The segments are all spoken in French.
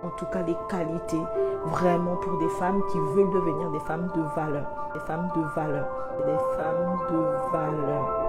en tout cas les qualités vraiment pour des femmes qui veulent devenir des femmes de valeur, des femmes de valeur, des femmes de valeur.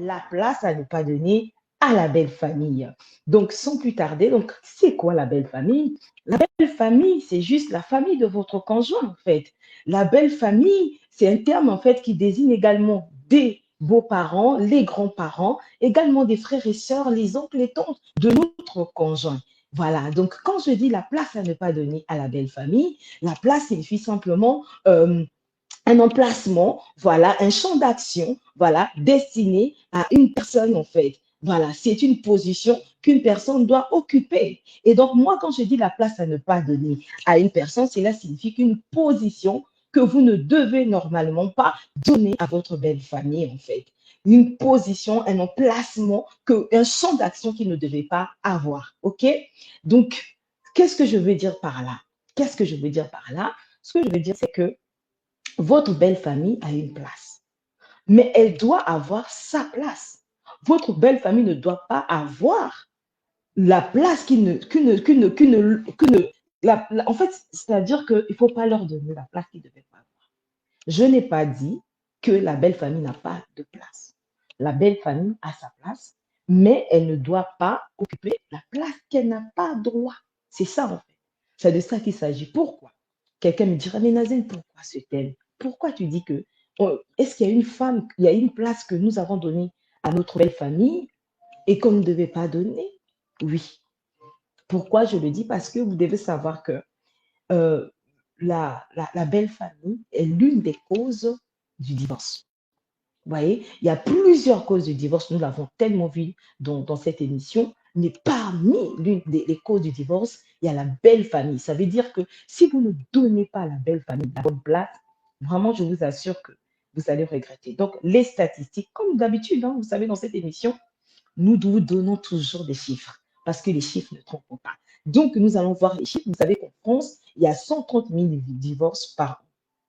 La place à ne pas donner à la belle famille. Donc, sans plus tarder, donc, c'est quoi la belle famille? La belle famille, c'est juste la famille de votre conjoint, en fait. La belle famille, c'est un terme, en fait, qui désigne également des beaux-parents, les grands-parents, également des frères et sœurs, les oncles et tantes de notre conjoint. Voilà, donc quand je dis la place à ne pas donner à la belle famille, la place signifie simplement un emplacement, voilà, un champ d'action, voilà, destiné à une personne en fait. Voilà, c'est une position qu'une personne doit occuper. Et donc, moi, quand je dis la place à ne pas donner à une personne, cela signifie qu'une position que vous ne devez normalement pas donner à votre belle famille, en fait. Une position, un emplacement, un champ d'action qu'il ne devait pas avoir. OK? Donc, qu'est-ce que je veux dire par là? Qu'est-ce que je veux dire par là? Ce que je veux dire, c'est que votre belle famille a une place, mais elle doit avoir sa place. Votre belle famille ne doit pas avoir la place en fait, c'est-à-dire qu'il ne faut pas leur donner la place qu'ils ne devaient pas avoir. Je n'ai pas dit que la belle famille n'a pas de place. La belle famille a sa place, mais elle ne doit pas occuper la place qu'elle n'a pas droit. C'est ça, en fait. C'est de ça qu'il s'agit. Pourquoi? Quelqu'un me dira, mais Nazine, pourquoi ce thème? Pourquoi tu dis que, est-ce qu'il y a une femme, il y a une place que nous avons donnée à notre belle famille et qu'on ne devait pas donner? Oui. Pourquoi je le dis? Parce que vous devez savoir que euh, la belle famille est l'une des causes du divorce. Vous voyez, il y a plusieurs causes de divorce, nous l'avons tellement vu dans cette émission, mais parmi l'une des les causes du divorce, il y a la belle famille. Ça veut dire que si vous ne donnez pas à la belle famille la bonne place, vraiment, je vous assure que vous allez regretter. Donc, les statistiques, comme d'habitude, hein, vous savez, dans cette émission, nous vous donnons toujours des chiffres parce que les chiffres ne trompent pas. Donc, nous allons voir les chiffres. Vous savez qu'en France, il y a 130 000 divorces par an.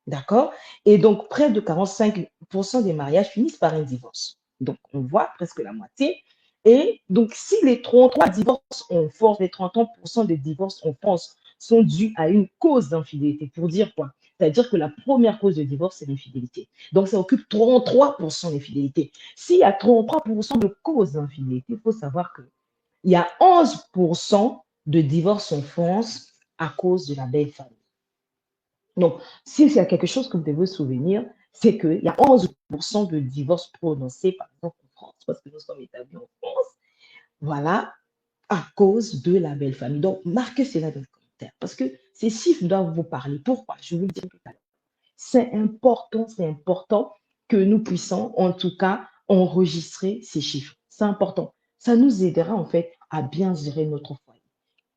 D'accord? Et donc, près de 45% des mariages finissent par un divorce. Donc, on voit presque la moitié. Et donc, si les 33 divorces en France, les 33% des divorces en France sont dus à une cause d'infidélité, pour dire quoi? C'est-à-dire que la première cause de divorce, c'est l'infidélité. Donc, ça occupe 33% d'infidélité. S'il y a 33% de causes d'infidélité, il faut savoir qu'il y a 11% de divorces en France à cause de la belle famille. Donc, s'il y a quelque chose que vous devez vous souvenir, c'est qu'il y a 11% de divorces prononcés, par exemple, en France, parce que nous sommes établis en France, voilà, à cause de la belle famille. Donc, marquez cela dans les commentaires, parce que ces chiffres doivent vous parler. Pourquoi? Je vous le dis tout à l'heure. C'est important que nous puissions, en tout cas, enregistrer ces chiffres. C'est important. Ça nous aidera, en fait, à bien gérer notre foyer.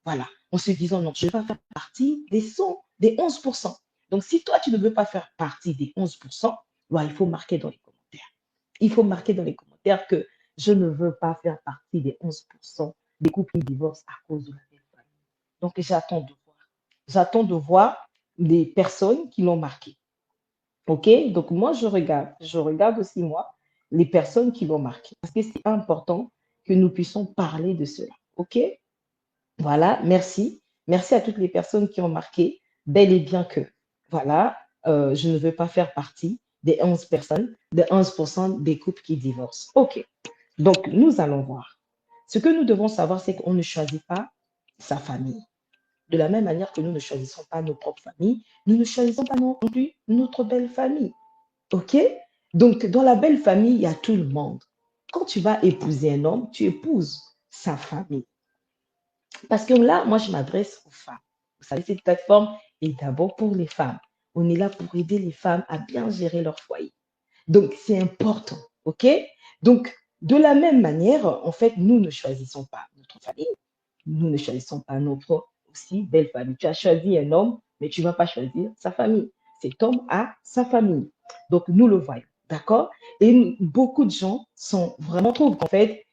Voilà. En se disant, non, je ne vais pas faire partie des 11%. Donc, si toi, tu ne veux pas faire partie des 11%, il faut marquer dans les commentaires. Il faut marquer dans les commentaires que je ne veux pas faire partie des 11% des couples qui divorcent à cause de la belle famille. Donc, j'attends de voir. J'attends de voir les personnes qui l'ont marqué. OK? Donc, moi, je regarde. Je regarde aussi, moi, les personnes qui l'ont marqué. Parce que c'est important que nous puissions parler de cela. OK? Voilà, merci. Merci à toutes les personnes qui ont marqué bel et bien que, voilà, je ne veux pas faire partie des 11 personnes, des 11% des couples qui divorcent. OK. Donc, nous allons voir. Ce que nous devons savoir, c'est qu'on ne choisit pas sa famille. De la même manière que nous ne choisissons pas nos propres familles, nous ne choisissons pas non plus notre belle famille. OK? Donc, dans la belle famille, il y a tout le monde. Quand tu vas épouser un homme, tu épouses sa famille. Parce que là, moi, je m'adresse aux femmes. Vous savez, cette plateforme est d'abord pour les femmes. On est là pour aider les femmes à bien gérer leur foyer. Donc, c'est important. OK? Donc, de la même manière, en fait, nous ne choisissons pas notre famille. Nous ne choisissons pas notre aussi belle famille. Tu as choisi un homme, mais tu ne vas pas choisir sa famille. Cet homme a sa famille. Donc, nous le voyons. D'accord? Et beaucoup de gens sont vraiment trouvent en fait,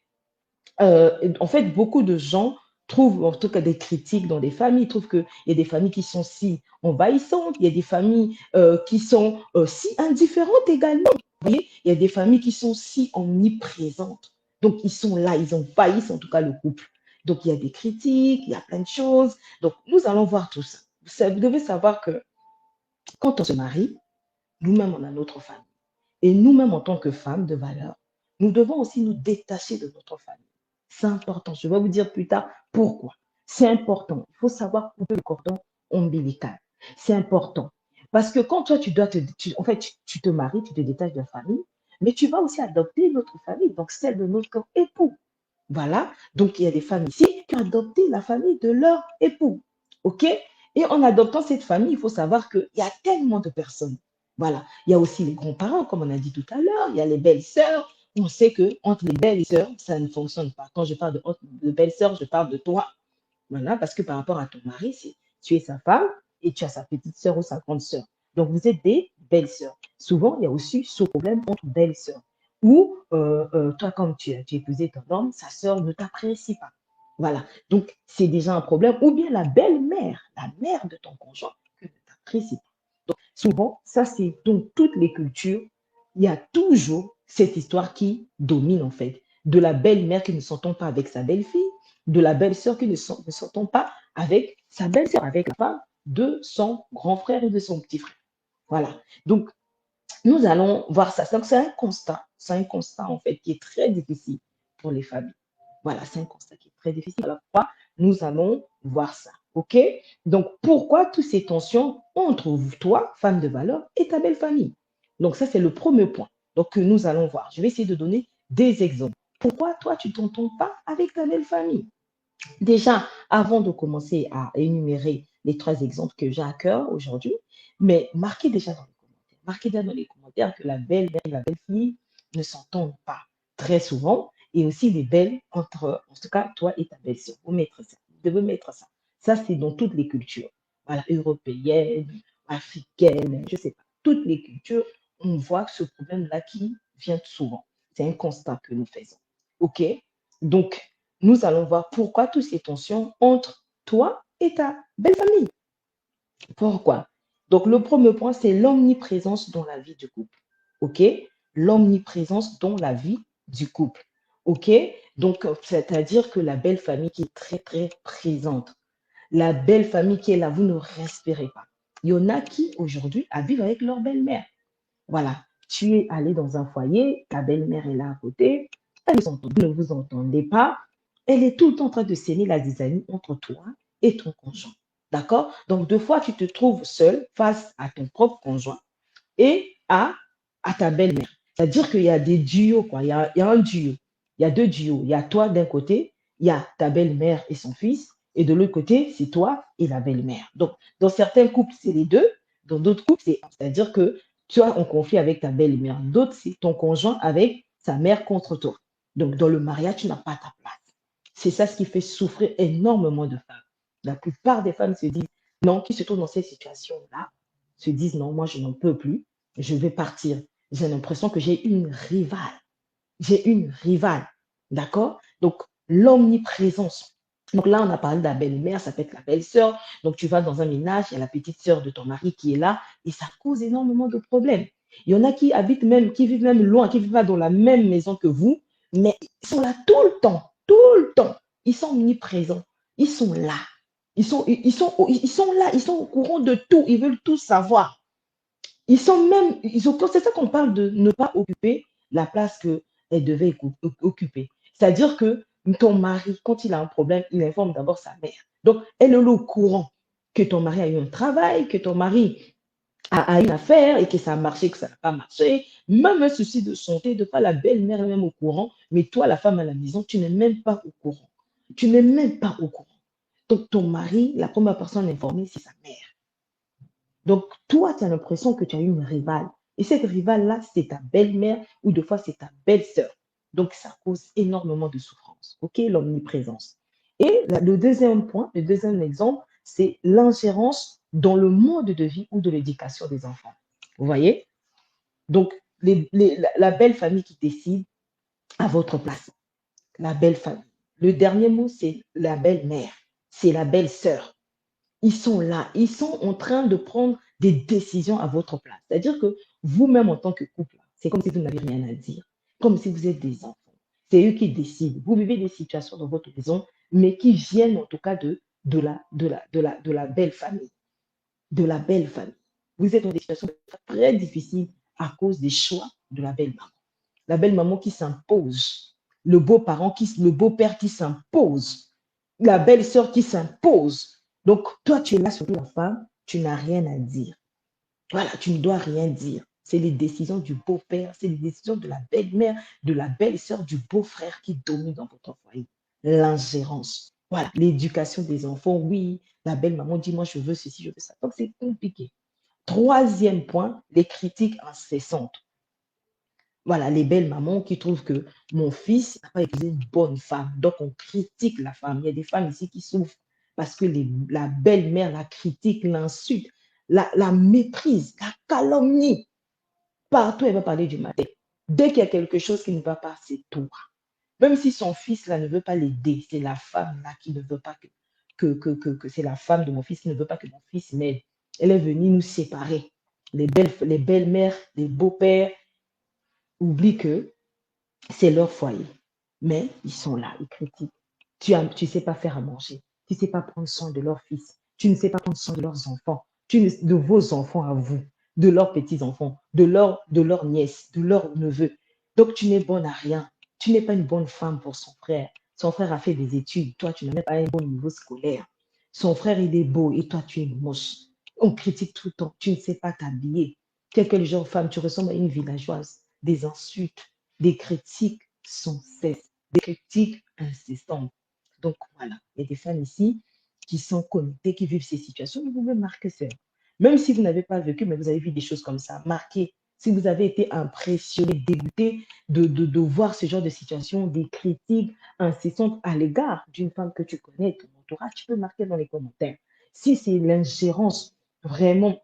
beaucoup de gens trouvent, en tout cas des critiques dans des familles, trouvent qu'il y a des familles qui sont si envahissantes, il y a des familles qui sont si indifférentes également. Vous voyez, il y a des familles qui sont si omniprésentes. Donc, ils sont là, ils envahissent en tout cas le couple. Donc, il y a des critiques, il y a plein de choses. Donc, nous allons voir tout ça. Vous devez savoir que quand on se marie, nous-mêmes, on a notre famille. Et nous-mêmes, en tant que femmes de valeur, nous devons aussi nous détacher de notre famille. C'est important. Je vais vous dire plus tard pourquoi. C'est important. Il faut savoir couper le cordon ombilical. C'est important. Parce que quand toi, en fait, tu te maries, tu te détaches de la famille, mais tu vas aussi adopter notre famille, donc celle de notre époux. Voilà. Donc, il y a des femmes ici qui ont adopté la famille de leur époux. OK? Et en adoptant cette famille, il faut savoir qu'il y a tellement de personnes. Voilà. Il y a aussi les grands-parents, comme on a dit tout à l'heure. Il y a les belles-sœurs. On sait que entre les belles-sœurs, ça ne fonctionne pas. Quand je parle de belles-sœurs, je parle de toi. Voilà. Parce que par rapport à ton mari, tu es sa femme et tu as sa petite sœur ou sa grande sœur. Donc, vous êtes des belles-sœurs. Souvent, il y a aussi ce problème entre belles-sœurs. Ou toi, comme tu as épousé ton homme, sa sœur ne t'apprécie pas. Voilà. Donc, c'est déjà un problème. Ou bien la mère de ton conjoint, que ne t'apprécie pas. Donc, souvent, ça, c'est dans toutes les cultures, il y a toujours cette histoire qui domine, en fait. De la belle-mère qui ne s'entend pas avec sa belle-fille, de la belle-sœur qui ne s'entend pas avec sa belle-sœur, avec la femme de son grand frère et de son petit frère. Voilà. Donc, nous allons voir ça. Donc, c'est un constat en fait qui est très difficile pour les familles. Voilà, c'est un constat qui est très difficile. Alors, pourquoi nous allons voir ça. OK? Donc, pourquoi toutes ces tensions entre toi, femme de valeur, et ta belle famille? Donc, ça, c'est le premier point. Donc, que nous allons voir. Je vais essayer de donner des exemples. Pourquoi toi, tu ne t'entends pas avec ta belle famille? Déjà, avant de commencer à énumérer les trois exemples que j'ai à cœur aujourd'hui, mais marquez déjà dans les commentaires. Marquez déjà dans les commentaires que la belle-mère et la belle-fille ne s'entendent pas très souvent et aussi les belles entre, en tout cas, toi et ta belle-sœur. Vous mettrez ça. Vous devez mettre ça. Ça, c'est dans toutes les cultures. Voilà, européennes, africaines, je ne sais pas. Toutes les cultures, on voit ce problème-là qui vient souvent. C'est un constat que nous faisons. OK? Donc, nous allons voir pourquoi toutes ces tensions entre toi et ta belle famille. Pourquoi? Donc, le premier point, c'est l'omniprésence dans la vie du couple. OK? L'omniprésence dans la vie du couple. OK? Donc, c'est-à-dire que la belle famille qui est très, très présente. La belle famille qui est là, vous ne respirez pas. Il y en a qui, aujourd'hui, vivent avec leur belle-mère. Voilà. Tu es allé dans un foyer, ta belle-mère est là à côté, vous ne vous entendez pas, elle est tout le temps en train de saigner la zizanie entre toi et ton conjoint. D'accord? Donc, deux fois, tu te trouves seul face à ton propre conjoint et à ta belle-mère. C'est-à-dire qu'il y a des duos, quoi. Il y a un duo. Il y a deux duos. Il y a toi d'un côté, il y a ta belle-mère et son fils, et de l'autre côté, c'est toi et la belle-mère. Donc, dans certains couples, c'est les deux. Dans d'autres couples, c'est-à-dire que tu as un conflit avec ta belle-mère. D'autres, c'est ton conjoint avec sa mère contre toi. Donc, dans le mariage, tu n'as pas ta place. C'est ça ce qui fait souffrir énormément de femmes. La plupart des femmes se disent, non, qui se trouvent dans cette situation-là, se disent, non, moi, je n'en peux plus, je vais partir. J'ai l'impression que j'ai une rivale. J'ai une rivale. D'accord? Donc, l'omniprésence. Donc là, on a parlé de la belle-mère, ça peut être la belle-sœur. Donc, tu vas dans un ménage, il y a la petite sœur de ton mari qui est là et ça cause énormément de problèmes. Il y en a qui habitent même, qui vivent même loin, qui vivent pas dans la même maison que vous, mais ils sont là tout le temps, tout le temps. Ils sont omniprésents. Ils sont là. Ils sont là, ils sont au courant de tout, ils veulent tout savoir. C'est ça qu'on parle de ne pas occuper la place qu'elle devait occuper. C'est-à-dire que ton mari, quand il a un problème, il informe d'abord sa mère. Donc, elle est au courant que ton mari a eu un travail, que ton mari a une affaire et que ça a marché, que ça n'a pas marché. Même un souci de santé, de pas la belle-mère est même au courant, mais toi, la femme à la maison, tu n'es même pas au courant. Tu n'es même pas au courant. Donc, ton mari, la première personne informée, c'est sa mère. Donc, toi, tu as l'impression que tu as une rivale. Et cette rivale-là, c'est ta belle-mère ou des fois, c'est ta belle-sœur. Donc, ça cause énormément de souffrance. OK, l'omniprésence. Et le deuxième point, le deuxième exemple, c'est l'ingérence dans le mode de vie ou de l'éducation des enfants. Vous voyez? Donc, la belle famille qui décide à votre place. La belle famille. Le dernier mot, c'est la belle-mère. C'est la belle-sœur. Ils sont là, ils sont en train de prendre des décisions à votre place. C'est-à-dire que vous-même en tant que couple, c'est comme si vous n'avez rien à dire, comme si vous êtes des enfants. C'est eux qui décident. Vous vivez des situations dans votre maison, mais qui viennent en tout cas de la belle famille, de la belle famille. Vous êtes dans des situations très difficiles à cause des choix de la belle maman. La belle maman qui s'impose, le beau-père qui s'impose, la belle-sœur qui s'impose. Donc, toi, tu es là surtout la femme, tu n'as rien à dire. Voilà, tu ne dois rien dire. C'est les décisions du beau-père, c'est les décisions de la belle-mère, de la belle-sœur, du beau-frère qui dominent dans votre foyer. L'ingérence. Voilà, l'éducation des enfants. Oui, la belle-maman dit, moi, je veux ceci, je veux ça. Donc, c'est compliqué. Troisième point, les critiques incessantes. Voilà, les belles mamans qui trouvent que mon fils n'a pas épousé une bonne femme. Donc, on critique la femme. Il y a des femmes ici qui souffrent parce que la belle-mère la critique, l'insulte, la méprise, la calomnie. Partout, elle va parler du matin. Dès qu'il y a quelque chose qui ne va pas, c'est toi. Même si son fils là ne veut pas l'aider, c'est la femme là qui ne veut pas que c'est la femme de mon fils qui ne veut pas que mon fils m'aide. Elle est venue nous séparer. Les belles-mères, les beaux-pères oublient que c'est leur foyer. Mais ils sont là, ils critiquent. Tu ne sais pas faire à manger. Tu ne sais pas prendre soin de leur fils. Tu ne sais pas prendre soin de leurs enfants. De vos enfants à vous, de leurs petits-enfants, de leurs nièces, de leurs neveux. Donc, tu n'es bonne à rien. Tu n'es pas une bonne femme pour son frère. Son frère a fait des études. Toi, tu n'as même pas un bon niveau scolaire. Son frère, il est beau et toi, tu es moche. On critique tout le temps. Tu ne sais pas t'habiller. Quel genre de femme, tu ressembles à une villageoise. Des insultes, des critiques sans cesse, des critiques incessantes. Donc voilà, il y a des femmes ici qui sont connectées, qui vivent ces situations. Vous pouvez marquer ça. Même si vous n'avez pas vécu, mais vous avez vu des choses comme ça, marquez. Si vous avez été impressionné, dégoûté de voir ce genre de situation, des critiques incessantes à l'égard d'une femme que tu connais, ton entourage, tu peux marquer dans les commentaires. Si c'est l'ingérence vraiment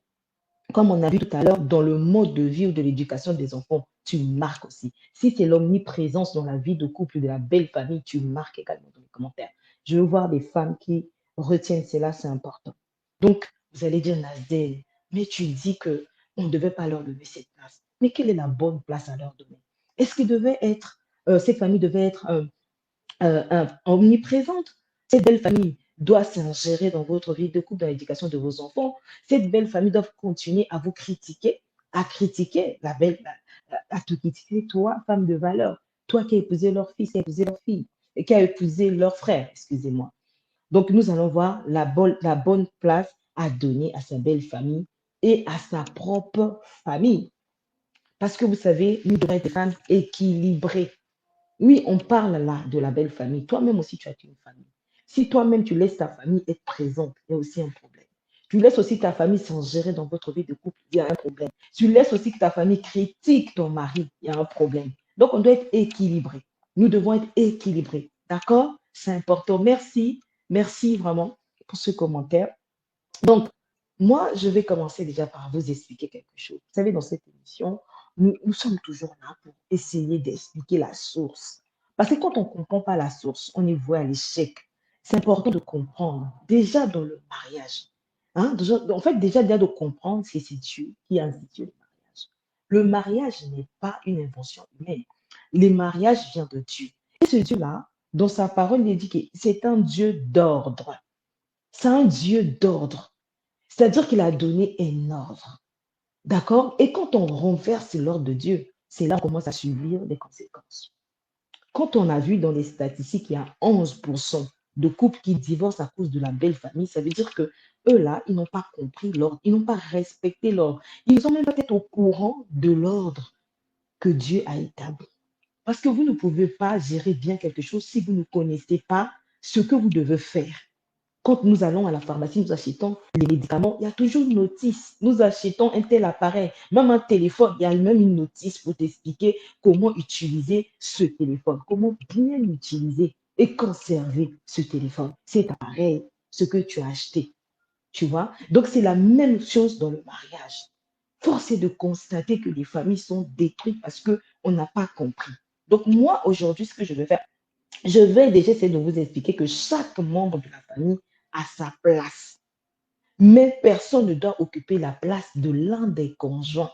comme on a vu tout à l'heure, dans le mode de vie ou de l'éducation des enfants, tu marques aussi. Si c'est l'omniprésence dans la vie de couple de la belle famille, tu marques également dans les commentaires. Je veux voir des femmes qui retiennent cela, c'est important. Donc, vous allez dire, Nazdel, mais tu dis que on ne devait pas leur donner cette place. Mais quelle est la bonne place à leur donner? Est-ce que cette famille devait être omniprésente. Cette belle famille doit s'ingérer dans votre vie de couple, dans l'éducation de vos enfants. Cette belle famille doit continuer à vous critiquer, à critiquer à te critiquer, toi, femme de valeur, toi qui as épousé leur fils, qui a épousé leur fille, et qui a épousé leur frère, excusez-moi. Donc, nous allons voir la bonne place à donner à sa belle famille et à sa propre famille. Parce que vous savez, nous devons être des femmes équilibrées. Oui, on parle là de la belle famille. Toi-même aussi, tu as une famille. Si toi-même, tu laisses ta famille être présente, il y a aussi un problème. Tu laisses aussi ta famille s'ingérer dans votre vie de couple, il y a un problème. Tu laisses aussi que ta famille critique ton mari, il y a un problème. Donc, on doit être équilibré. Nous devons être équilibrés. D'accord? C'est important. Merci. Merci vraiment pour ce commentaire. Donc, moi, je vais commencer déjà par vous expliquer quelque chose. Vous savez, dans cette émission, nous sommes toujours là pour essayer d'expliquer la source. Parce que quand on ne comprend pas la source, on est voué à l'échec. C'est important de comprendre, déjà dans le mariage. Hein, en fait, déjà de comprendre que c'est Dieu qui a institué le mariage. Le mariage n'est pas une invention humaine. Le mariage vient de Dieu. Et ce Dieu-là, dans sa parole, il dit que c'est un Dieu d'ordre. C'est un Dieu d'ordre. C'est-à-dire qu'il a donné un ordre. D'accord? Et quand on renverse l'ordre de Dieu, c'est là qu'on commence à subir les conséquences. quand on a vu dans les statistiques qu'il y a 11% de couples qui divorcent à cause de la belle famille, ça veut dire que eux là, ils n'ont pas compris l'ordre, ils n'ont pas respecté l'ordre. Ils sont même peut-être au courant de l'ordre que Dieu a établi. Parce que vous ne pouvez pas gérer bien quelque chose si vous ne connaissez pas ce que vous devez faire. Quand nous allons à la pharmacie, nous achetons les médicaments, il y a toujours une notice. Nous achetons un tel appareil, même un téléphone, il y a même une notice pour t'expliquer comment utiliser ce téléphone, comment bien l'utiliser et conserver ce téléphone, cet appareil, ce que tu as acheté. Tu vois? Donc, c'est la même chose dans le mariage. Force est de constater que les familles sont détruites parce qu'on n'a pas compris. Donc, moi, aujourd'hui, ce que je vais faire, je vais déjà essayer de vous expliquer que chaque membre de la famille a sa place. Mais personne ne doit occuper la place de l'un des conjoints.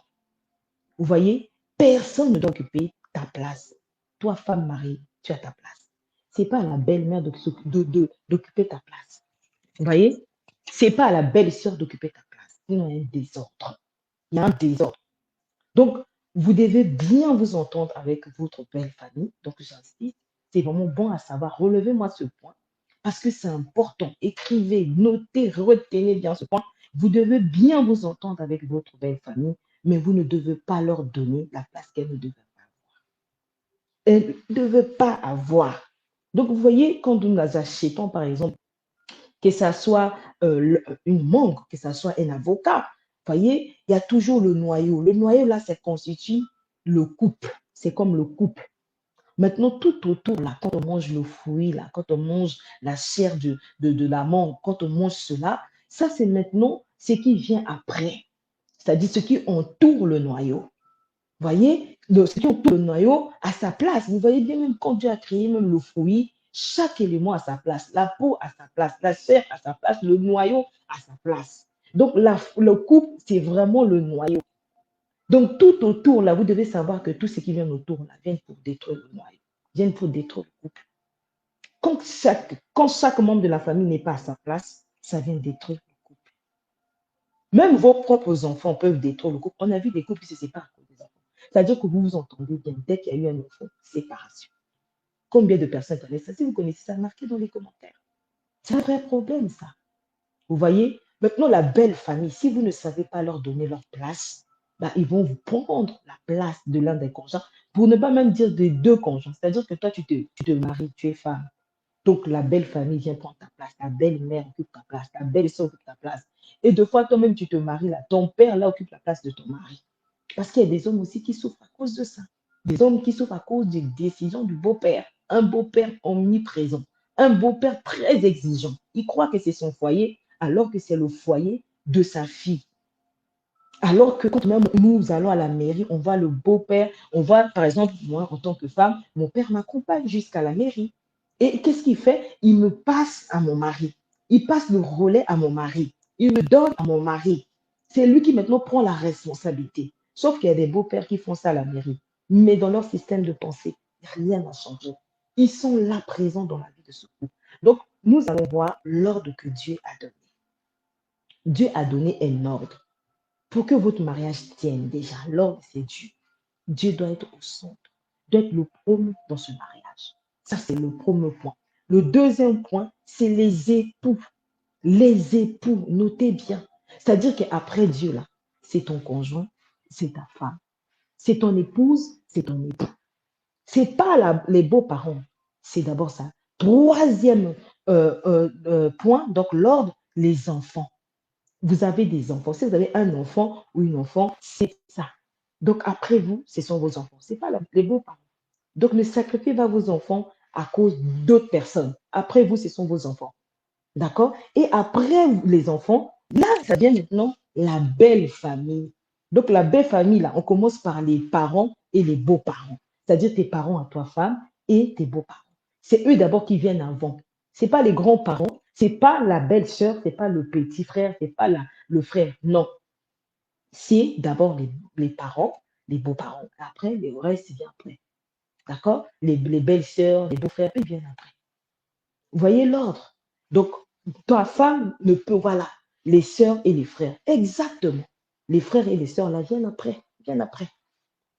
Vous voyez, personne ne doit occuper ta place. Toi, femme mariée, tu as ta place. C'est pas à la belle-mère d'occuper ta place. Vous voyez, c'est pas à la belle-sœur d'occuper ta place. Sinon, il y a un désordre. Il y a un désordre. Donc, vous devez bien vous entendre avec votre belle famille. Donc, j'insiste, c'est vraiment bon à savoir. Relevez-moi ce point parce que c'est important. Écrivez, notez, retenez bien ce point. Vous devez bien vous entendre avec votre belle famille, mais vous ne devez pas leur donner la place qu'elles ne devaient pas. Elles ne devaient pas avoir. Donc, vous voyez, quand nous les achetons, par exemple, que ça soit une mangue, que ça soit un avocat. Vous voyez, il y a toujours le noyau. Le noyau, là, ça constitue le couple. C'est comme le couple. Maintenant, tout autour, là, quand on mange le fruit, là, quand on mange la chair de la mangue, quand on mange cela, ça, c'est maintenant ce qui vient après. C'est-à-dire ce qui entoure le noyau. Vous voyez, ce qui entoure le noyau à sa place. Vous voyez bien, même quand Dieu a créé même le fruit, chaque élément à sa place. La peau à sa place, la chair à sa place, le noyau à sa place. Donc, le couple, c'est vraiment le noyau. Donc, tout autour, là, vous devez savoir que tout ce qui vient autour, là, vient pour détruire le noyau, vient pour détruire le couple. Quand chaque membre de la famille n'est pas à sa place, ça vient détruire le couple. Même vos propres enfants peuvent détruire le couple. On a vu des couples qui se séparent à cause des enfants. C'est-à-dire que vous vous entendez bien. Dès qu'il y a eu un enfant, séparation. Combien de personnes connaissent ça? Si vous connaissez ça, marquez dans les commentaires. C'est un vrai problème, ça. Vous voyez? Maintenant, la belle famille, si vous ne savez pas leur donner leur place, bah, ils vont vous prendre la place de l'un des conjoints, pour ne pas même dire des deux conjoints. C'est-à-dire que toi, tu te maries, tu es femme. Donc, la belle famille vient prendre ta place, ta belle-mère occupe ta place, ta belle-soeur occupe ta place. Et deux fois, toi-même, tu te maries là, ton père là occupe la place de ton mari. Parce qu'il y a des hommes aussi qui souffrent à cause de ça. Des hommes qui souffrent à cause des décisions du beau-père. Un beau-père omniprésent. Un beau-père très exigeant. Il croit que c'est son foyer, alors que c'est le foyer de sa fille. Alors que quand même nous allons à la mairie, on voit le beau-père, on voit, par exemple, moi, en tant que femme, mon père m'accompagne jusqu'à la mairie. Et qu'est-ce qu'il fait? Il me passe à mon mari. Il passe le relais à mon mari. Il le donne à mon mari. C'est lui qui maintenant prend la responsabilité. Sauf qu'il y a des beaux-pères qui font ça à la mairie. Mais dans leur système de pensée, rien n'a changé. Ils sont là présents dans la vie de ce couple. Donc, nous allons voir l'ordre que Dieu a donné. Dieu a donné un ordre. Pour que votre mariage tienne déjà, l'ordre, c'est Dieu. Dieu doit être au centre, doit être le premier dans ce mariage. Ça, c'est le premier point. Le deuxième point, c'est les époux. Les époux, notez bien. C'est-à-dire qu'après Dieu, là, c'est ton conjoint, c'est ta femme. C'est ton épouse, c'est ton époux. C'est pas les beaux-parents, c'est d'abord ça. Troisième point, donc l'ordre, les enfants. Vous avez des enfants. Si vous avez un enfant ou une enfant, c'est ça. Donc après vous, ce sont vos enfants. C'est pas les beaux-parents. Donc ne sacrifiez pas vos enfants à cause d'autres personnes. Après vous, ce sont vos enfants. D'accord? Et après les enfants, là, ça vient maintenant la belle famille. Donc la belle famille, là, on commence par les parents et les beaux-parents. C'est-à-dire tes parents à toi, femme, et tes beaux-parents. C'est eux d'abord qui viennent avant. C'est pas les grands-parents, c'est pas la belle-sœur, c'est pas le petit frère, c'est pas le frère. Non, c'est d'abord les parents, les beaux-parents. Après, le reste vient après. D'accord? Les belles-sœurs, les beaux-frères, ils viennent après. Vous voyez l'ordre? Donc, ta femme ne peut, voilà, les sœurs et les frères. Exactement. Les frères et les sœurs, là, viennent après. Viennent après.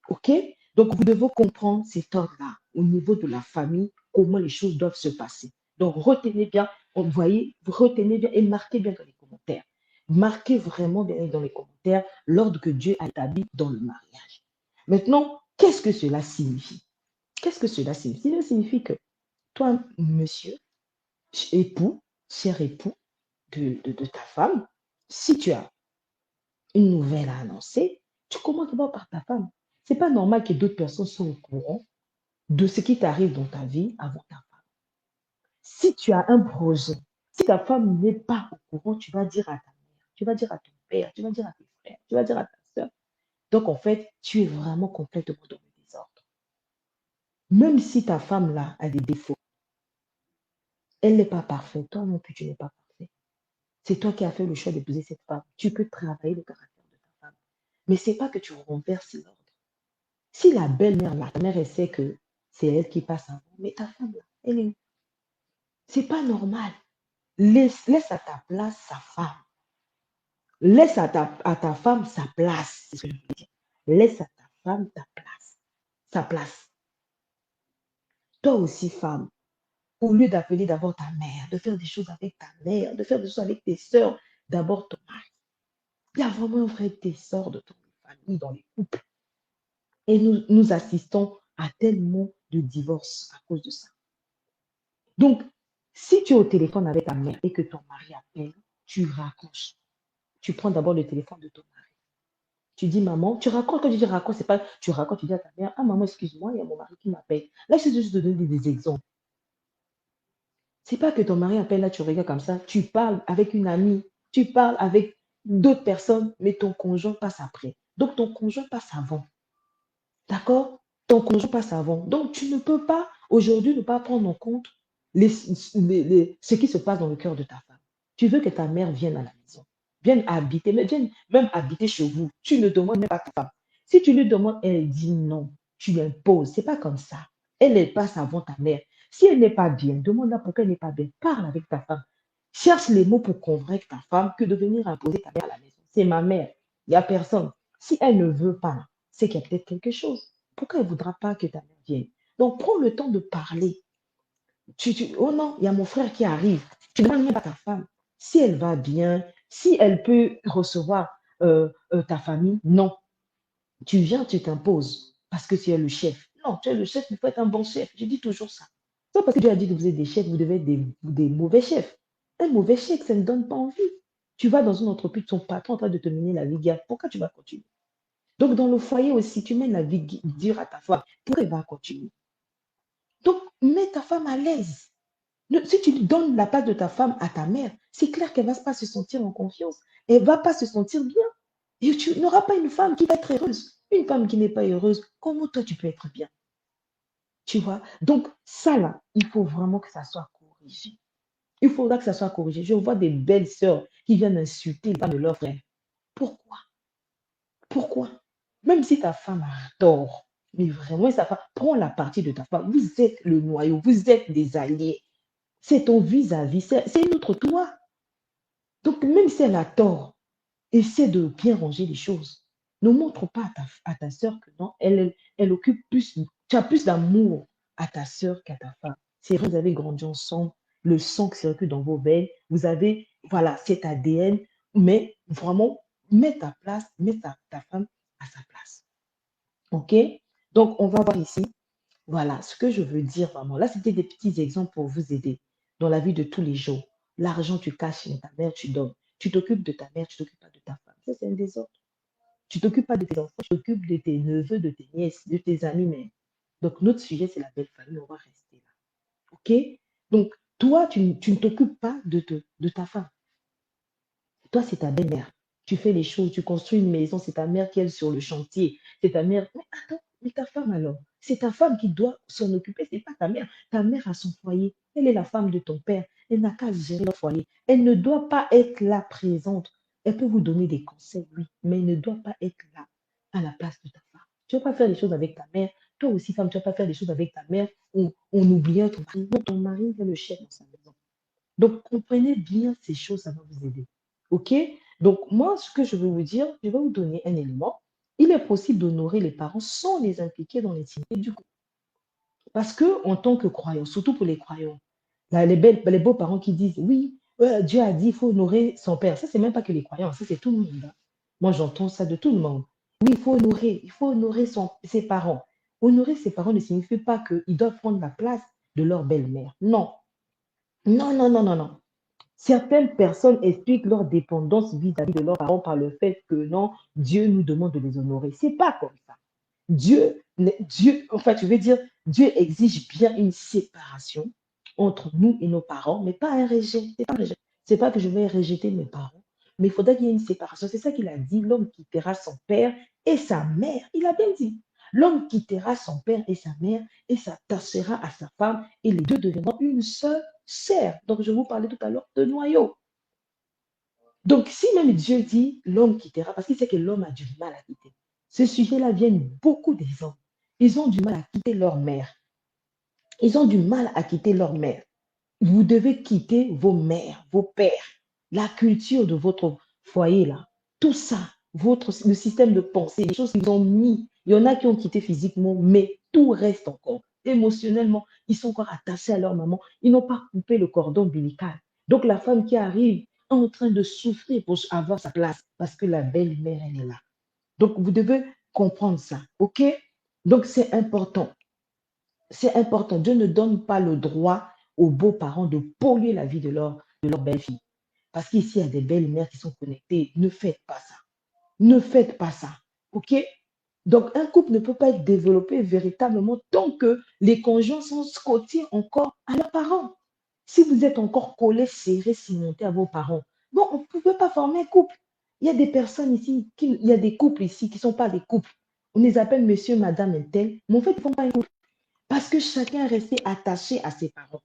OK? Donc, vous devez comprendre cet ordre-là. au niveau de la famille, comment les choses doivent se passer. Donc, retenez bien, vous voyez, retenez bien et marquez bien dans les commentaires. Marquez vraiment bien dans les commentaires l'ordre que Dieu a établi dans le mariage. Maintenant, qu'est-ce que cela signifie? Qu'est-ce que cela signifie? Cela signifie que toi, monsieur, époux, cher époux de ta femme, si tu as une nouvelle à annoncer, tu commences d'abord par ta femme. C'est pas normal que d'autres personnes soient au courant de ce qui t'arrive dans ta vie avant ta femme. Si tu as un projet, si ta femme n'est pas au courant, tu vas dire à ta mère, tu vas dire à ton père, tu vas dire à tes frères, tu vas dire à ta soeur. Donc, en fait, tu es vraiment complètement dans le désordre. Même si ta femme là a des défauts, elle n'est pas parfaite, toi non plus, tu n'es pas parfait. C'est toi qui as fait le choix d'épouser cette femme. Tu peux travailler le caractère de ta femme. Mais c'est pas que tu renverses l'ordre. Si la belle-mère, là, ta mère, elle sait que c'est elle qui passe avant, mais ta femme, là, elle est où? C'est pas normal. Laisse à ta place sa femme. Laisse à ta femme sa place. C'est ce que je veux dire. Laisse à ta femme ta place. Sa place. Toi aussi, femme, au lieu d'appeler d'abord ta mère, de faire des choses avec ta mère, de faire des choses avec tes sœurs, d'abord ton mari. Il y a vraiment un vrai désordre dans les familles, dans les couples. Et nous assistons à tellement de divorces à cause de ça. Donc, si tu es au téléphone avec ta mère et que ton mari appelle, tu raccroches. Tu prends d'abord le téléphone de ton mari. Tu dis, maman, tu raccroches. Quand tu dis raccroche, c'est pas tu raccroches, tu dis à ta mère, ah maman, excuse-moi, il y a mon mari qui m'appelle. Là, je vais juste te donner des exemples. C'est pas que ton mari appelle, là, tu regardes comme ça. Tu parles avec une amie, tu parles avec d'autres personnes, mais ton conjoint passe après. Donc, ton conjoint passe avant. D'accord? Ton conjoint passe avant. Donc, tu ne peux pas aujourd'hui ne pas prendre en compte ce qui se passe dans le cœur de ta femme. Tu veux que ta mère vienne à la maison, vienne habiter, mais vienne même habiter chez vous. Tu ne demandes même pas à ta femme. Si tu lui demandes, elle dit non. Tu lui imposes. C'est pas comme ça. Elle passe avant ta mère. Si elle n'est pas bien, demande-la pourquoi elle n'est pas bien. Parle avec ta femme. Cherche les mots pour convaincre ta femme que de venir imposer ta mère à la maison. C'est ma mère. Il n'y a personne. Si elle ne veut pas, c'est qu'il y a peut-être quelque chose. Pourquoi elle ne voudra pas que ta mère vienne? Donc, prends le temps de parler. Oh non, il y a mon frère qui arrive. Tu ne demandes même pas à ta femme si elle va bien, si elle peut recevoir ta famille. Non, tu viens, tu t'imposes parce que tu es le chef. Non, tu es le chef, il faut être un bon chef. Je dis toujours ça. C'est pas parce que Dieu a dit que vous êtes des chefs, vous devez être des mauvais chefs. Un mauvais chef, ça ne donne pas envie. Tu vas dans une entreprise, ton patron est en train de te mener la vie guerre. Pourquoi tu vas continuer? Donc, dans le foyer aussi, tu mènes la vie dure à ta femme. Pourquoi elle va continuer? Donc, mets ta femme à l'aise. Si tu donnes la place de ta femme à ta mère, c'est clair qu'elle ne va pas se sentir en confiance. Elle ne va pas se sentir bien. Et tu n'auras pas une femme qui va être heureuse. Une femme qui n'est pas heureuse, comment toi tu peux être bien? Tu vois? Donc, ça là, il faut vraiment que ça soit corrigé. Il faudra que ça soit corrigé. Je vois des belles sœurs qui viennent insulter les femmes de leur frère. Pourquoi? Pourquoi? Même si ta femme a tort, mais vraiment, prends la partie de ta femme. Vous êtes le noyau, vous êtes des alliés. C'est ton vis-à-vis, c'est notre toi. Donc, même si elle a tort, essaie de bien ranger les choses. Ne montre pas à ta sœur que non, elle occupe plus, tu as plus d'amour à ta sœur qu'à ta femme. C'est vrai, vous avez grandi ensemble, le sang qui circule dans vos veines, vous avez, voilà, cet ADN, mais vraiment, mets ta place, mets ta femme à sa place. OK? Donc, on va voir ici, voilà, ce que je veux dire vraiment. Là, c'était des petits exemples pour vous aider dans la vie de tous les jours. L'argent, tu caches chez ta mère, tu donnes. Tu t'occupes de ta mère, tu t'occupes pas de ta femme. Ça, c'est un désordre. Tu t'occupes pas de tes enfants, tu t'occupes de tes neveux, de tes nièces, de tes amis même. Donc, notre sujet, c'est la belle famille. On va rester là. OK? Donc, toi, tu ne t'occupes pas de ta femme. Toi, c'est ta belle-mère. Tu fais les choses, tu construis une maison, c'est ta mère qui est sur le chantier. C'est ta mère. Mais attends, mais ta femme alors? C'est ta femme qui doit s'en occuper, c'est pas ta mère. Ta mère a son foyer. Elle est la femme de ton père. Elle n'a qu'à gérer le foyer. Elle ne doit pas être là présente. Elle peut vous donner des conseils, oui, mais elle ne doit pas être là à la place de ta femme. Tu ne vas pas faire les choses avec ta mère. Toi aussi, femme, tu ne vas pas faire les choses avec ta mère en oubliant ton mari. Non, ton mari est le chef dans sa maison. Donc, comprenez bien ces choses, ça va vous aider. OK? Donc, moi, ce que je veux vous dire, je vais vous donner un élément. Il est possible d'honorer les parents sans les impliquer dans l'intimité du couple. Parce que en tant que croyant, surtout pour les croyants, là, les beaux-parents qui disent, oui, Dieu a dit, il faut honorer son père. Ça, c'est même pas que les croyants, ça, c'est tout le monde, hein. Moi, j'entends ça de tout le monde. Oui, il faut honorer ses parents. Honorer ses parents ne signifie pas qu'ils doivent prendre la place de leur belle-mère. Non, non, non, non, non, non. Certaines personnes expliquent leur dépendance vis-à-vis de leurs parents par le fait que non, Dieu nous demande de les honorer. C'est pas comme ça. Dieu, en fait, je veux dire, Dieu exige bien une séparation entre nous et nos parents, mais pas un rejet. C'est pas un rejet. C'est pas que je vais rejeter mes parents, mais il faudra qu'il y ait une séparation. C'est ça qu'il a dit. L'homme quittera son père et sa mère. Il a bien dit. L'homme quittera son père et sa mère et s'attachera à sa femme et les deux deviendront une seule chair. Donc, je vous parlais tout à l'heure de noyau. Donc, si même Dieu dit l'homme quittera, parce qu'il sait que l'homme a du mal à quitter, ce sujet-là vient beaucoup des hommes. Ils ont du mal à quitter leur mère. Ils ont du mal à quitter leur mère. Vous devez quitter vos mères, vos pères, la culture de votre foyer, là. Tout ça, le système de pensée, les choses qu'ils ont mis. Il y en a qui ont quitté physiquement, mais tout reste encore. Émotionnellement, ils sont encore attachés à leur maman. Ils n'ont pas coupé le cordon ombilical. Donc, la femme qui arrive en train de souffrir pour avoir sa place parce que la belle-mère, elle est là. Donc, vous devez comprendre ça, OK? Donc, c'est important. C'est important. Dieu ne donne pas le droit aux beaux-parents de polluer la vie de leur belle-fille. Parce qu'ici, il y a des belles-mères qui sont connectées. Ne faites pas ça. Ne faites pas ça. OK? Donc, un couple ne peut pas être développé véritablement tant que les conjoints sont scotchés encore à leurs parents. Si vous êtes encore collés, serrés, cimentés à vos parents, bon, on ne peut pas former un couple. Il y a des personnes ici, il y a des couples ici qui ne sont pas des couples. On les appelle monsieur, madame et tel, mais en fait, ils ne font pas un couple. Parce que chacun est resté attaché à ses parents.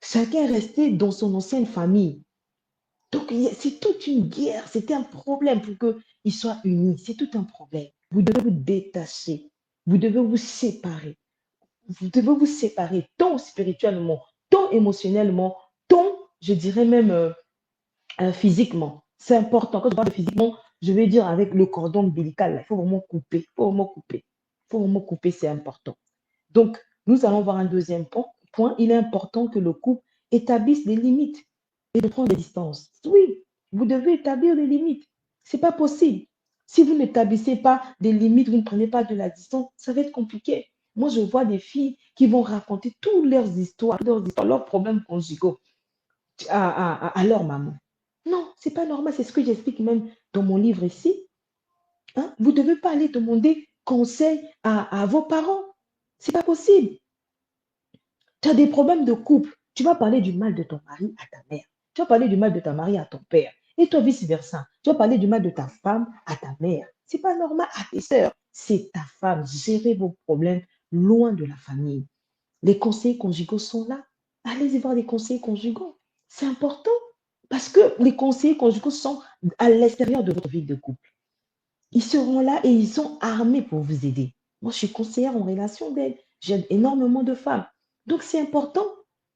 Chacun est resté dans son ancienne famille. Donc, c'est toute une guerre. C'était un problème pour qu'ils soient unis. C'est tout un problème. Vous devez vous détacher. Vous devez vous séparer. Vous devez vous séparer tant spirituellement, tant émotionnellement, tant, je dirais même, physiquement. C'est important. Quand je parle de physiquement, je vais dire avec le cordon ombilical, là, il faut vraiment couper. Il faut vraiment couper. Il faut vraiment couper, c'est important. Donc, nous allons voir un deuxième point. Il est important que le couple établisse des limites et de prendre des distances. Oui, vous devez établir des limites. C'est pas possible. Si vous n'établissez pas des limites, vous ne prenez pas de la distance, ça va être compliqué. Moi, je vois des filles qui vont raconter toutes leurs problèmes conjugaux à leur maman. Non, c'est pas normal. C'est ce que j'explique même dans mon livre ici. Hein. Vous ne devez pas aller demander conseil à vos parents. C'est pas possible. Tu as des problèmes de couple. Tu vas parler du mal de ton mari à ta mère. Tu vas parler du mal de ta mari à ton père. Et toi, vice-versa. Tu vas parler du mal de ta femme à ta mère. C'est pas normal à tes sœurs. C'est ta femme. Gérez vos problèmes loin de la famille. Les conseils conjugaux sont là. Allez y voir des conseils conjugaux. C'est important parce que les conseils conjugaux sont à l'extérieur de votre vie de couple. Ils seront là et ils sont armés pour vous aider. Moi, je suis conseillère en relation d'aide. J'aide énormément de femmes. Donc, c'est important.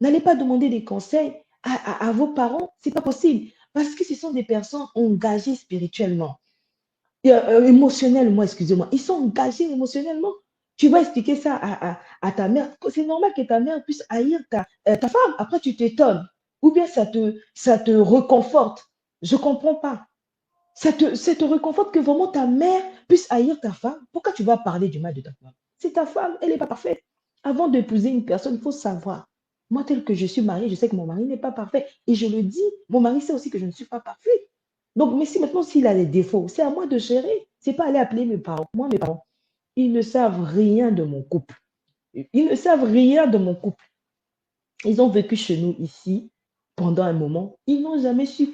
N'allez pas demander des conseils à vos parents. C'est pas possible. Parce que ce sont des personnes engagées spirituellement. Émotionnellement, excusez-moi. Ils sont engagés émotionnellement. Tu vas expliquer ça à ta mère. C'est normal que ta mère puisse haïr ta femme. Après, tu t'étonnes. Ou bien ça te reconforte. Je ne comprends pas. Ça te réconforte que vraiment ta mère puisse haïr ta femme. Pourquoi tu vas parler du mal de ta femme? C'est ta femme, elle n'est pas parfaite. Avant d'épouser une personne, il faut savoir. Moi, tel que je suis mariée, je sais que mon mari n'est pas parfait. Et je le dis, mon mari sait aussi que je ne suis pas parfaite. Donc, mais si maintenant, s'il a des défauts, c'est à moi de gérer. C'est pas aller appeler mes parents. Moi, mes parents, ils ne savent rien de mon couple. Ils ne savent rien de mon couple. Ils ont vécu chez nous ici pendant un moment. Ils n'ont jamais su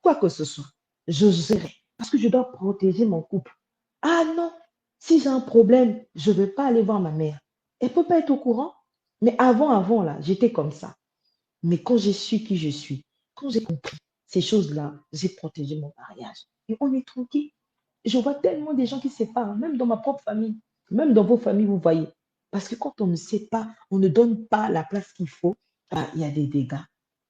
quoi que ce soit. Je gérais parce que je dois protéger mon couple. Ah non, si j'ai un problème, je ne vais pas aller voir ma mère. Elle ne peut pas être au courant. Mais avant, là, j'étais comme ça. Mais quand j'ai su qui je suis, quand j'ai compris ces choses-là, j'ai protégé mon mariage. Et on est tranquille. Je vois tellement des gens qui se séparent, même dans ma propre famille, même dans vos familles, vous voyez. Parce que quand on ne sait pas, on ne donne pas la place qu'il faut, ah, il y a des dégâts.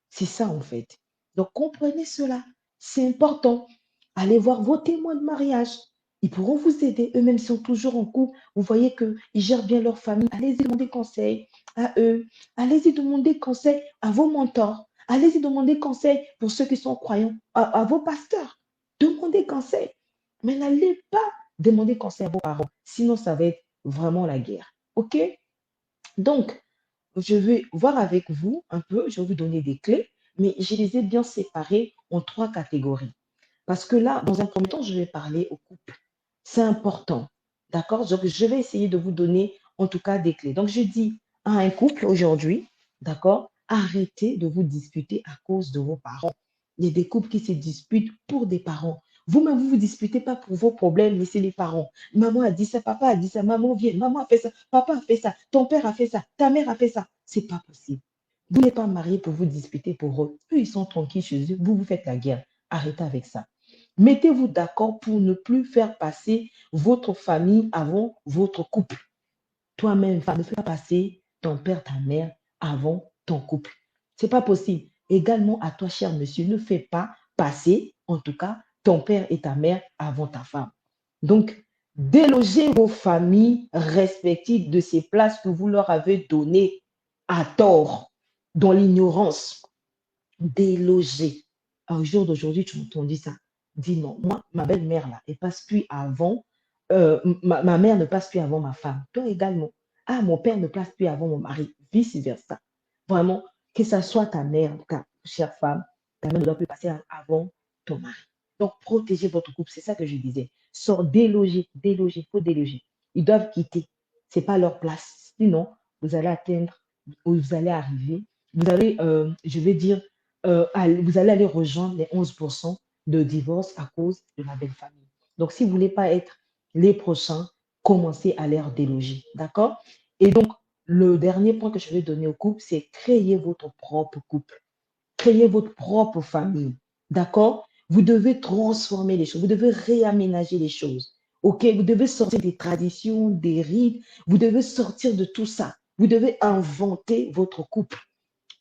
C'est ça en fait. Donc comprenez cela. C'est important. Allez voir vos témoins de mariage. Ils pourront vous aider. Eux-mêmes sont toujours en couple. Vous voyez qu'ils gèrent bien leur famille. Allez-y demander conseil à eux. Allez-y demander conseil à vos mentors. Allez-y demander conseil pour ceux qui sont croyants, à vos pasteurs. Demandez conseil. Mais n'allez pas demander conseil à vos parents. Sinon, ça va être vraiment la guerre. OK? Donc, je vais voir avec vous un peu. Je vais vous donner des clés. Mais je les ai bien séparées en trois catégories. Parce que là, dans un premier temps, je vais parler au couple. C'est important. D'accord? Donc, je vais essayer de vous donner en tout cas des clés. Donc, je dis à un couple aujourd'hui, d'accord? Arrêtez de vous disputer à cause de vos parents. Il y a des couples qui se disputent pour des parents. Vous-même, vous ne vous disputez pas pour vos problèmes, mais c'est les parents. Maman a dit ça, papa a dit ça, maman vient, maman a fait ça, papa a fait ça, ton père a fait ça, ta mère a fait ça. C'est pas possible. Vous n'êtes pas mariés pour vous disputer pour eux. Eux, ils sont tranquilles chez eux. Vous, vous faites la guerre. Arrêtez avec ça. Mettez-vous d'accord pour ne plus faire passer votre famille avant votre couple. Toi-même, femme, ne fais pas passer ton père, ta mère avant ton couple. C'est pas possible. Également à toi, cher monsieur, ne fais pas passer, en tout cas, ton père et ta mère avant ta femme. Donc, délogez vos familles respectives de ces places que vous leur avez données à tort, dans l'ignorance. Déloger. Au jour d'aujourd'hui, tu m'entends dire ça. Dis non, moi, ma belle-mère, là, elle passe plus avant, ma mère ne passe plus avant ma femme. Toi également. Ah, mon père ne passe plus avant mon mari. Vice-versa. Vraiment, que ça soit ta mère, ta chère femme, ta mère ne doit plus passer avant ton mari. Donc, protégez votre couple, c'est ça que je disais. Sors, déloger, il faut déloger. Ils doivent quitter. C'est pas leur place. Sinon, vous allez atteindre, vous allez arriver, vous allez, je vais dire, vous allez aller rejoindre les 11% de divorce à cause de la belle famille. Donc, si vous ne voulez pas être les prochains, commencez à les déloger. D'accord? Et donc, le dernier point que je vais donner au couple, c'est créer votre propre couple. Créer votre propre famille. D'accord? Vous devez transformer les choses. Vous devez réaménager les choses. OK? Vous devez sortir des traditions, des rites. Vous devez sortir de tout ça. Vous devez inventer votre couple.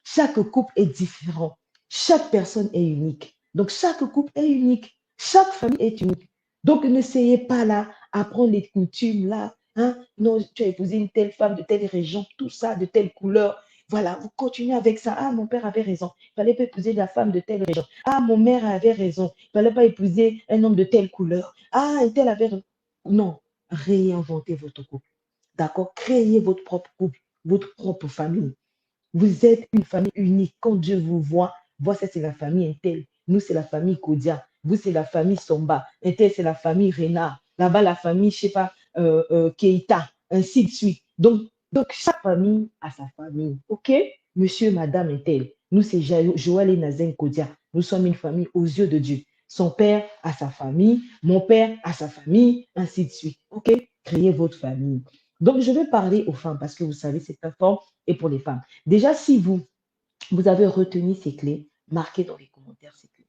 Chaque couple est différent. Chaque personne est unique. Donc, chaque couple est unique. Chaque famille est unique. Donc, n'essayez pas là à prendre les coutumes là. Hein? Non, tu as épousé une telle femme de telle région, tout ça, de telle couleur. Voilà, vous continuez avec ça. Ah, mon père avait raison. Il ne fallait pas épouser la femme de telle région. Ah, mon mère avait raison. Il ne fallait pas épouser un homme de telle couleur. Ah, un tel avait raison. Non, réinventez votre couple. D'accord? Créez votre propre couple, votre propre famille. Vous êtes une famille unique. Quand Dieu vous voit ça, c'est la famille Intel. Nous, c'est la famille Kodia. Vous, c'est la famille Somba. Intel, c'est la famille Renard. Là-bas, la famille, je ne sais pas, Keita, ainsi de suite. Donc, chaque famille a sa famille. OK? Monsieur, madame Intel. Nous, c'est Joël et Nazen Kodia. Nous sommes une famille aux yeux de Dieu. Son père a sa famille, mon père a sa famille, ainsi de suite. OK? Créez votre famille. Donc, je vais parler aux femmes parce que vous savez, cette plateforme est pour les femmes. Déjà, si vous avez retenu ces clés, marquez dans les commentaires ces clés.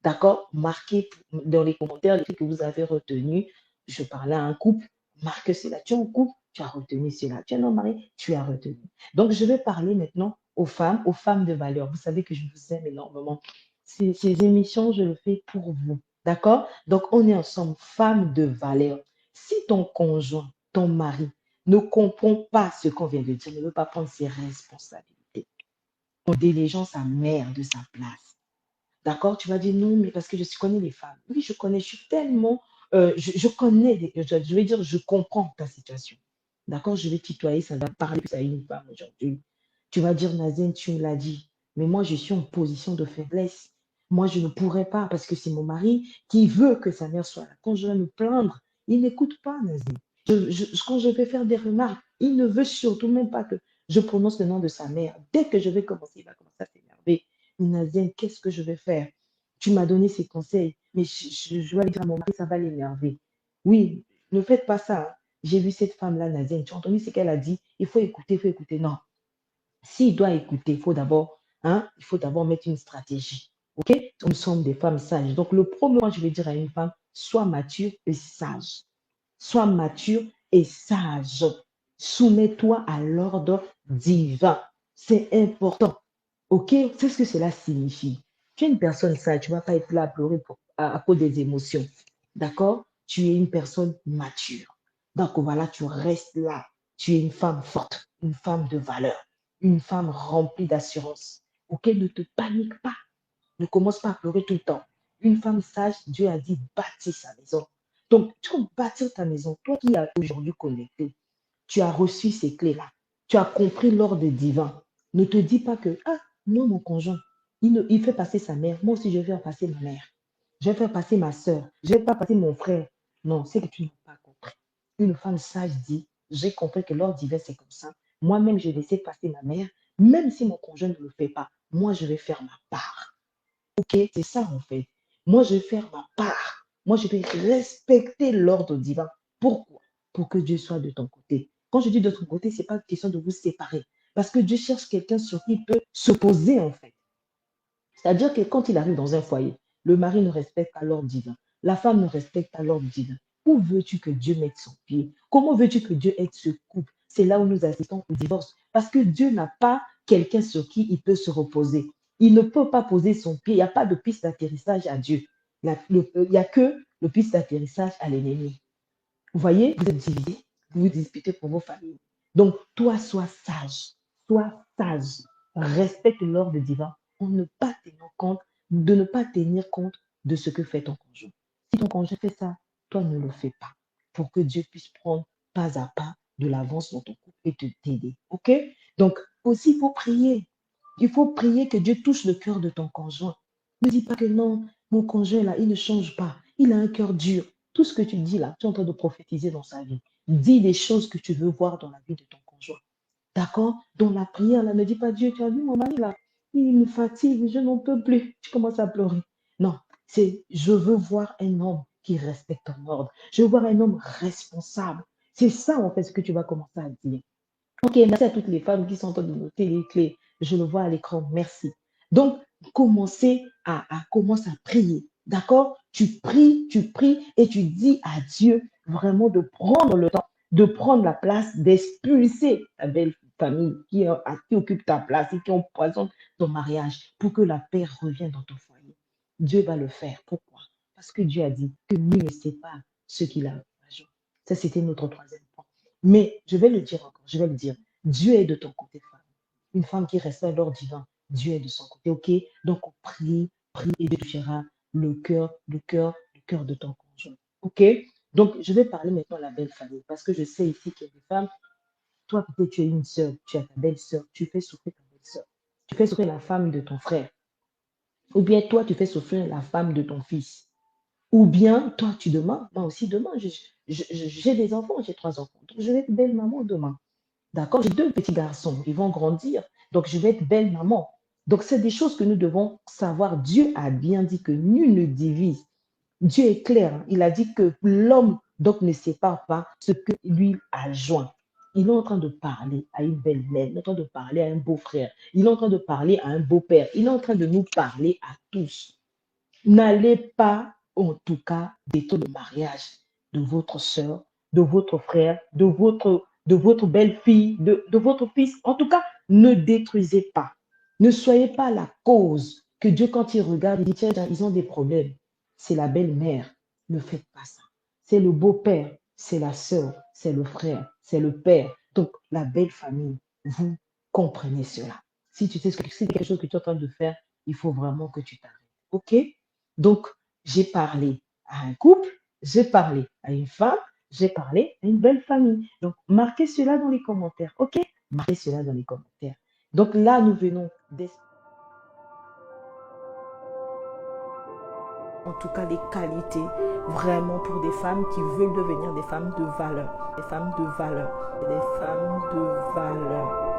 D'accord? Marquez dans les commentaires les clés que vous avez retenues. Je parlais à un couple, marque cela. Tu es en couple, tu as retenu cela. Tu es non marié, tu as retenu. Donc, je vais parler maintenant aux femmes de valeur. Vous savez que je vous aime énormément. Ces émissions, je le fais pour vous. D'accord? Donc, on est ensemble, femmes de valeur. Si ton conjoint, ton mari, ne comprend pas ce qu'on vient de dire, ne veut pas prendre ses responsabilités, en délégeant sa mère de sa place. D'accord? Tu vas dire non, mais parce que je connais les femmes. Oui, je connais, je suis tellement, je connais, je vais dire, je comprends ta situation. D'accord? Je vais tutoyer, ça va parler plus à une femme aujourd'hui. Tu vas dire, Nazine, tu me l'as dit, mais moi, je suis en position de faiblesse. Moi, je ne pourrais pas parce que c'est mon mari qui veut que sa mère soit là. Quand je vais me plaindre, il n'écoute pas, Nazine. Quand je vais faire des remarques, il ne veut surtout même pas que je prononce le nom de sa mère. Dès que je vais commencer, il va commencer à s'énerver. Nazienne, qu'est-ce que je vais faire? Tu m'as donné ces conseils, mais je vais aller dire à mon mari, ça va l'énerver. Oui, ne faites pas ça. Hein. J'ai vu cette femme-là, Nazienne. Tu as entendu ce qu'elle a dit? Il faut écouter, il faut écouter. Non. S'il doit écouter, il faut d'abord mettre une stratégie. OK? Nous sommes des femmes sages. Donc, le premier point, je vais dire à une femme, sois mature et sage. Sois mature et sage. Soumets-toi à l'ordre divin. C'est important. OK? C'est ce que cela signifie. Tu es une personne sage, tu ne vas pas être là à pleurer à cause des émotions. D'accord? tu es une personne mature. Donc voilà, tu restes là. Tu es une femme forte, une femme de valeur, une femme remplie d'assurance. Ok, ne te panique pas. Ne commence pas à pleurer tout le temps. Une femme sage, Dieu a dit, bâtis sa maison. Donc, tu vas bâtir ta maison. Toi qui as aujourd'hui connecté, tu as reçu ces clés-là. Tu as compris l'ordre divin. Ne te dis pas que, ah, moi, mon conjoint, il fait passer sa mère. Moi aussi, je vais faire passer ma mère. Je vais faire passer ma soeur. Je vais faire passer mon frère. Non, c'est que tu n'as pas compris. Une femme sage dit, j'ai compris que l'ordre divin, c'est comme ça. Moi-même, je vais laisser passer ma mère. Même si mon conjoint ne le fait pas, moi, je vais faire ma part. Ok, c'est ça en fait. Moi, je vais faire ma part. Moi, je vais respecter l'ordre divin. Pourquoi? Pour que Dieu soit de ton côté. Quand je dis de ton côté, ce n'est pas une question de vous séparer. Parce que Dieu cherche quelqu'un sur qui il peut s'opposer en fait. C'est-à-dire que quand il arrive dans un foyer, le mari ne respecte pas l'ordre divin. La femme ne respecte pas l'ordre divin. Où veux-tu que Dieu mette son pied? Comment veux-tu que Dieu aide ce couple? C'est là où nous assistons au divorce. Parce que Dieu n'a pas quelqu'un sur qui il peut se reposer. Il ne peut pas poser son pied. Il n'y a pas de piste d'atterrissage à Dieu. Il n'y a que le piste d'atterrissage à l'ennemi. Vous voyez, vous êtes divisés, vous vous disputez pour vos familles. Donc, toi, sois sage, respecte l'ordre divin en ne pas tenir compte, de ne pas tenir compte de ce que fait ton conjoint. Si ton conjoint fait ça, toi ne le fais pas, pour que Dieu puisse prendre pas à pas de l'avance dans ton couple et t'aider. OK? Donc, aussi, il faut prier. Il faut prier que Dieu touche le cœur de ton conjoint. Ne dis pas que non, mon conjoint là, il ne change pas. Il a un cœur dur. Tout ce que tu dis là, tu es en train de prophétiser dans sa vie. Dis les choses que tu veux voir dans la vie de ton conjoint. D'accord? Dans la prière, là, ne dis pas Dieu, tu as vu mon mari là, il me fatigue, je n'en peux plus. Tu commences à pleurer. Non, c'est je veux voir un homme qui respecte ton ordre. Je veux voir un homme responsable. C'est ça en fait ce que tu vas commencer à dire. Ok, merci à toutes les femmes qui sont en train de noter les clés. Je le vois à l'écran. Merci. Donc, commence à prier. D'accord? Tu pries et tu dis à Dieu vraiment de prendre le temps, de prendre la place, d'expulser ta belle famille qui occupe ta place et qui empoisonne ton mariage pour que la paix revienne dans ton foyer. Dieu va le faire. Pourquoi? Parce que Dieu a dit que nul ne sait pas ce qu'il a. Ça, c'était notre troisième point. Mais je vais le dire encore, je vais le dire. Dieu est de ton côté, femme. Une femme qui respecte l'ordre divin, Dieu est de son côté, ok? Donc, on prie, prie et Dieu touchera le cœur de ton conjoint, ok? Donc, je vais parler maintenant de la belle famille parce que je sais ici qu'il y a des femmes. Toi, peut-être tu es une sœur, tu as ta belle sœur, tu fais souffrir ta belle sœur, tu fais souffrir la femme de ton frère, ou bien toi, tu fais souffrir la femme de ton fils. Ou bien, toi, tu demandes, moi aussi demain, j'ai des enfants, j'ai 3 enfants. Donc, je vais être belle maman demain. D'accord? J'ai 2 petits garçons, ils vont grandir. Donc, je vais être belle maman. Donc, c'est des choses que nous devons savoir. Dieu a bien dit que nul ne divise. Dieu est clair. Hein. Il a dit que l'homme donc ne sépare pas ce que lui a joint. Il est en train de parler à une belle-mère, il est en train de parler à un beau-frère, il est en train de parler à un beau-père, il est en train de nous parler à tous. N'allez pas, en tout cas, détruire le mariage de votre soeur, de votre frère, de votre belle-fille, de votre fils. En tout cas, ne détruisez pas. Ne soyez pas la cause que Dieu, quand il regarde, il dit, tiens, ils ont des problèmes. C'est la belle-mère. Ne faites pas ça. C'est le beau-père, c'est la sœur, c'est le frère, c'est le père. Donc, la belle famille, vous comprenez cela. Si tu sais si c'est quelque chose que tu es en train de faire, il faut vraiment que tu t'arrêtes. OK? Donc, j'ai parlé à un couple, j'ai parlé à une femme, j'ai parlé à une belle famille. Donc, marquez cela dans les commentaires, ok? Marquez cela dans les commentaires. Donc là, nous venons en tout cas les qualités vraiment pour des femmes qui veulent devenir des femmes de valeur, des femmes de valeur, des femmes de valeur.